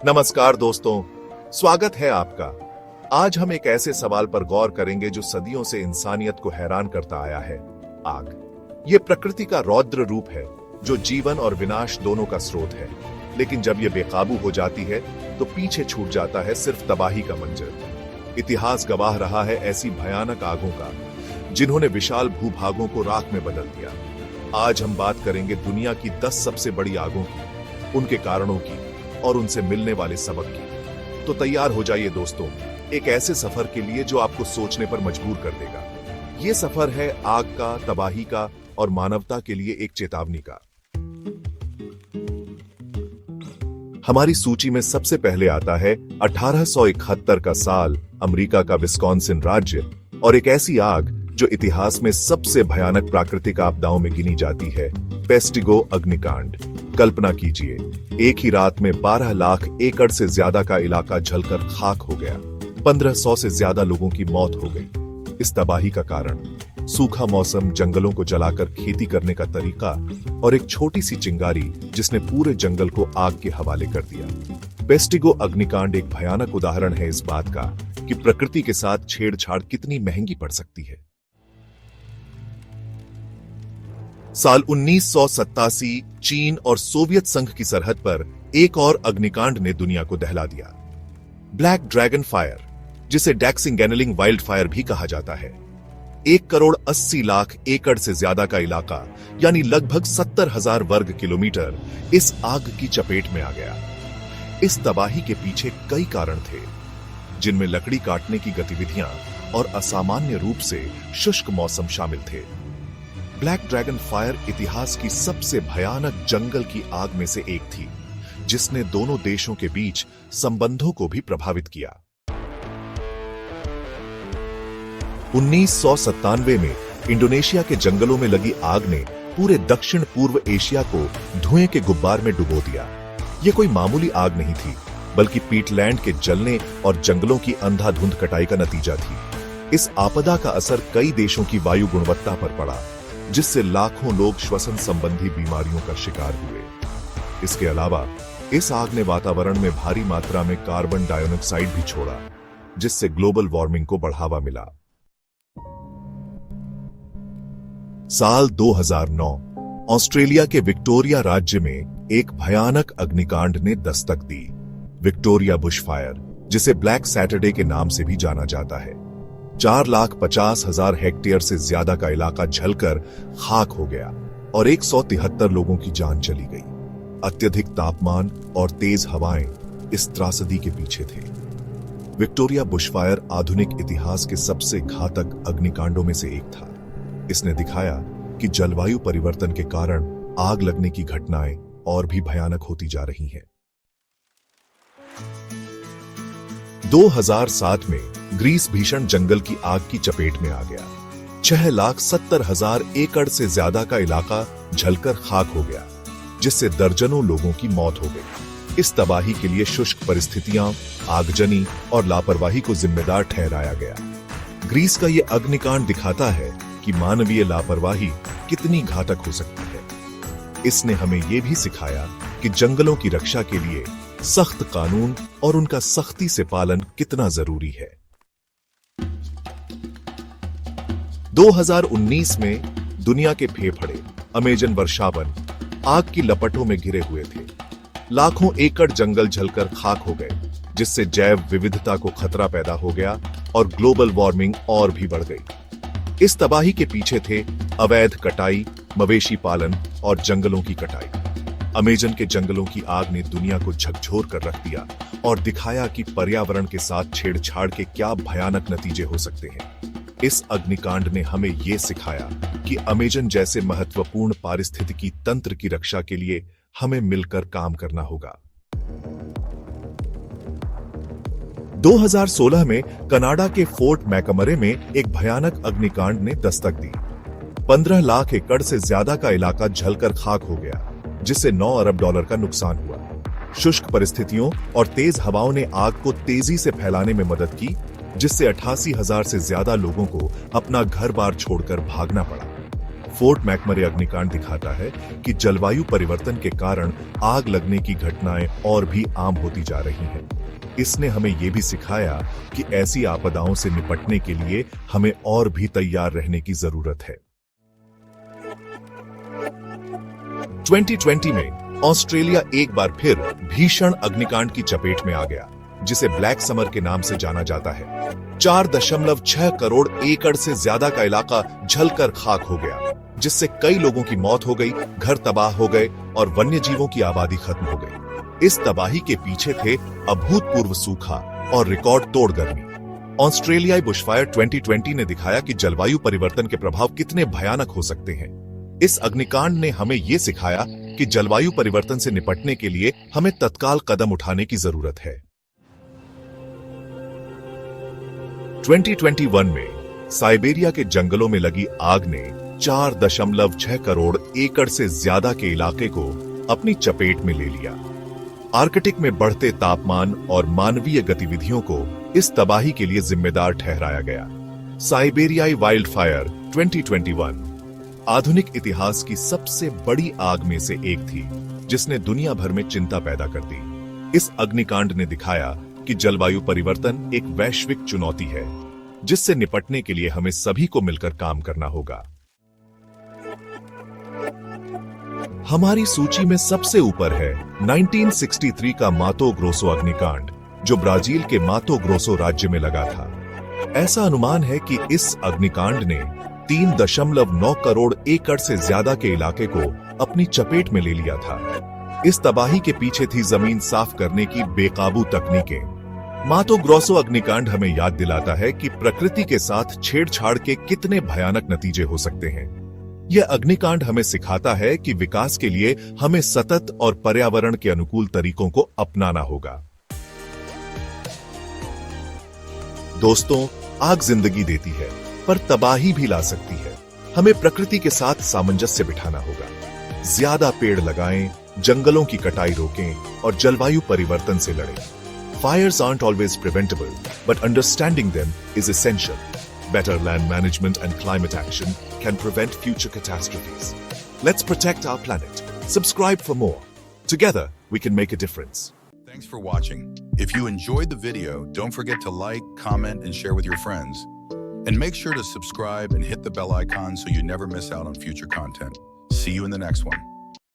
नमस्कार दोस्तों, स्वागत है आपका। आज हम एक ऐसे सवाल पर गौर करेंगे जो सदियों से इंसानियत को हैरान करता आया है। आग ये प्रकृति का रौद्र रूप है जो जीवन और विनाश दोनों का स्रोत है, लेकिन जब ये बेकाबू हो जाती है तो पीछे छूट जाता है सिर्फ तबाही का मंजर। इतिहास गवाह रहा है ऐसी भयानक आगों का जिन्होंने विशाल भूभागों को राख में बदल दिया। आज हम बात करेंगे दुनिया की 10 सबसे बड़ी आगों की, उनके कारणों की और उनसे मिलने वाले सबक की। तो तैयार हो जाइए दोस्तों, एक ऐसे सफर के लिए जो आपको सोचने पर मजबूर कर देगा। ये सफर है आग का, तबाही का और मानवता के लिए एक चेतावनी का। हमारी सूची में सबसे पहले आता है 1871 का साल, अमेरिका का विस्कॉन्सिन राज्य, और एक ऐसी आग जो इतिहास में सबसे भयानक प्राकृतिक आपदाओं में गिनी जाती है, पेस्टिगो अग्निकांड। कल्पना कीजिए, एक ही रात में 12 लाख एकड़ से ज्यादा का इलाका जलकर खाक हो गया। 1500 से ज्यादा लोगों की मौत हो गई। इस तबाही का कारण सूखा मौसम, जंगलों को जलाकर खेती करने का तरीका और एक छोटी सी चिंगारी जिसने पूरे जंगल को आग के हवाले कर दिया। पेस्टिगो अग्निकांड एक भयानक उदाहरण है इस बात का कि प्रकृति के साथ छेड़छाड़ कितनी महंगी पड़ सकती है। साल 1987 चीन और सोवियत संघ की सरहद पर एक और अग्निकांड ने दुनिया को दहला दिया। ब्लैक ड्रैगन फायर, जिसे डैक्सिंगेनलिंग वाइल्ड फायर भी कहा जाता है। 1 करोड़ 80 लाख एकड़ से ज्यादा का इलाका, यानी लगभग 70,000 वर्ग किलोमीटर, इस आग की चपेट में आ गया। इस तबाही के पीछे कई कारण थे, जिनमें लकड़ी काटने की गतिविधियां और असामान्य रूप से शुष्क मौसम शामिल थे। ब्लैक ड्रैगन फायर इतिहास की सबसे भयानक जंगल की आग में से एक थी, जिसने दोनों देशों के बीच संबंधों को भी प्रभावित किया। 1997 में इंडोनेशिया के जंगलों में लगी आग ने पूरे दक्षिण पूर्व एशिया को धुएं के गुब्बार में डुबो दिया। यह कोई मामूली आग नहीं थी, बल्कि पीटलैंड के जलने और जंगलों की अंधाधुंध कटाई का नतीजा थी। इस आपदा का असर कई देशों की वायु गुणवत्ता पर पड़ा, जिससे लाखों लोग श्वसन संबंधी बीमारियों का शिकार हुए। इसके अलावा इस आग ने वातावरण में भारी मात्रा में कार्बन डाइऑक्साइड भी छोड़ा, जिससे ग्लोबल वार्मिंग को बढ़ावा मिला। साल 2009 ऑस्ट्रेलिया के विक्टोरिया राज्य में एक भयानक अग्निकांड ने दस्तक दी। विक्टोरिया बुशफायर, जिसे ब्लैक सैटरडे के नाम से भी जाना जाता है। 4,50,000 हेक्टेयर से ज्यादा का इलाका जलकर खाक हो गया और 173 लोगों की जान चली गई। अत्यधिक तापमान और तेज हवाएं इस त्रासदी के पीछे थे। विक्टोरिया बुशफायर आधुनिक इतिहास के सबसे घातक अग्निकांडों में से एक था। इसने दिखाया कि जलवायु परिवर्तन के कारण आग लगने की घटनाएं और भी भयानक होती जा रही हैं। 2007 में ग्रीस भीषण जंगल की आग की चपेट में आ गया। 6,70,000 एकड़ से ज्यादा का इलाका जलकर खाक हो गया, जिससे दर्जनों लोगों की मौत हो गई। इस तबाही के लिए शुष्क परिस्थितियां, आगजनी और लापरवाही को जिम्मेदार ठहराया गया। ग्रीस का यह अग्निकांड दिखाता है कि मानवीय लापरवाही कितनी घातक हो सकती है। इसने हमें यह भी सिखाया कि जंगलों की रक्षा के लिए सख्त कानून और उनका सख्ती से पालन कितना जरूरी है। 2019 में दुनिया के फेफड़े, अमेजन वर्षावन, आग की लपटों में घिरे हुए थे। लाखों एकड़ जंगल जलकर खाक हो गए, जिससे जैव विविधता को खतरा पैदा हो गया और ग्लोबल वार्मिंग और भी बढ़ गई। इस तबाही के पीछे थे अवैध कटाई, मवेशी पालन और जंगलों की कटाई। अमेजन के जंगलों की आग ने दुनिया को झकझोर कर रख दिया और दिखाया कि पर्यावरण के साथ छेड़छाड़ के क्या भयानक नतीजे हो सकते हैं। इस अग्निकांड ने हमें यह सिखाया कि अमेजन जैसे महत्वपूर्ण पारिस्थितिकी तंत्र की रक्षा के लिए हमें मिलकर काम करना होगा। 2016 में कनाडा के फोर्ट मैकमरे में एक भयानक अग्निकांड ने दस्तक दी। 15 लाख एकड़ से ज्यादा का इलाका जलकर खाक हो गया, जिससे $9 अरब का नुकसान हुआ। शुष्क परिस्थितियों और तेज हवाओं ने आग को तेजी से फैलाने में मदद की, जिससे 88,000 से ज्यादा लोगों को अपना घर बार छोड़कर भागना पड़ा। फोर्ट मैकमरे अग्निकांड दिखाता है कि जलवायु परिवर्तन के कारण आग लगने की घटनाएं और भी आम होती जा रही हैं। इसने हमें यह भी सिखाया कि ऐसी आपदाओं से निपटने के लिए हमें और भी तैयार रहने की जरूरत है। 2020 में ऑस्ट्रेलिया एक बार फिर भीषण अग्निकांड की चपेट में आ गया, जिसे ब्लैक समर के नाम से जाना जाता है। 4.6 करोड़ एकड़ से ज्यादा का इलाका जलकर खाक हो गया, जिससे कई लोगों की मौत हो गई, घर तबाह हो गए और वन्य जीवों की आबादी खत्म हो गई। इस तबाही के पीछे थे अभूतपूर्व सूखा और रिकॉर्ड तोड़ गर्मी। ऑस्ट्रेलियाई बुशफायर 2020 ने दिखाया कि जलवायु परिवर्तन के प्रभाव कितने भयानक हो सकते हैं। इस अग्निकांड ने हमें यह सिखाया कि जलवायु परिवर्तन से निपटने के लिए हमें तत्काल कदम उठाने की जरूरत है। 2021 में साइबेरिया के जंगलों में लगी आग ने 4.6 करोड़ एकड़ से ज्यादा के इलाके को अपनी चपेट में ले लिया। आर्कटिक में बढ़ते तापमान और मानवीय गतिविधियों को इस तबाही के लिए जिम्मेदार ठहराया गया। साइबेरियाई वाइल्ड फायर 2021 आधुनिक इतिहास की सबसे बड़ी आग में से एक थी, जिसने दुनिया भर में चिंता पैदा कर दी। इस अग्निकांड ने दिखाया कि जलवायु परिवर्तन एक वैश्विक चुनौती है, जिससे निपटने के लिए हमें सभी को मिलकर काम करना होगा। हमारी सूची में सबसे ऊपर है 1963 का मातो ग्रोसो अग्निकांड, जो ब्राजील के मातो ग्रोसो राज्य में लगा था। ऐसा अनुमान है कि इस अग्निकांड ने 3.9 करोड़ एकड़ से ज्यादा के इलाके को अपनी चपेट में ले लिया था। इस तबाही के पीछे थी जमीन साफ करने की बेकाबू तकनीकें। मातो ग्रोसो अग्निकांड हमें याद दिलाता है कि प्रकृति के साथ छेड़छाड़ के कितने भयानक नतीजे हो सकते हैं। यह अग्निकांड हमें सिखाता है कि विकास के लिए हमें सतत और पर्यावरण के अनुकूल तरीकों को अपनाना होगा। दोस्तों, आग जिंदगी देती है, पर तबाही भी ला सकती है। हमें प्रकृति के साथ सामंजस्य बिठाना होगा। ज्यादा पेड़ लगाएं, जंगलों की कटाई रोकें और जलवायु परिवर्तन से लड़ें। Fires aren't always preventable, but understanding them is essential. Better land management and climate action can prevent future catastrophes. Let's protect our planet. Subscribe for more. Together, we can make a difference. Thanks for watching. If you enjoyed the video, don't forget to like, comment, and share with your friends. And make sure to subscribe and hit the bell icon so you never miss out on future content. See you in the next one.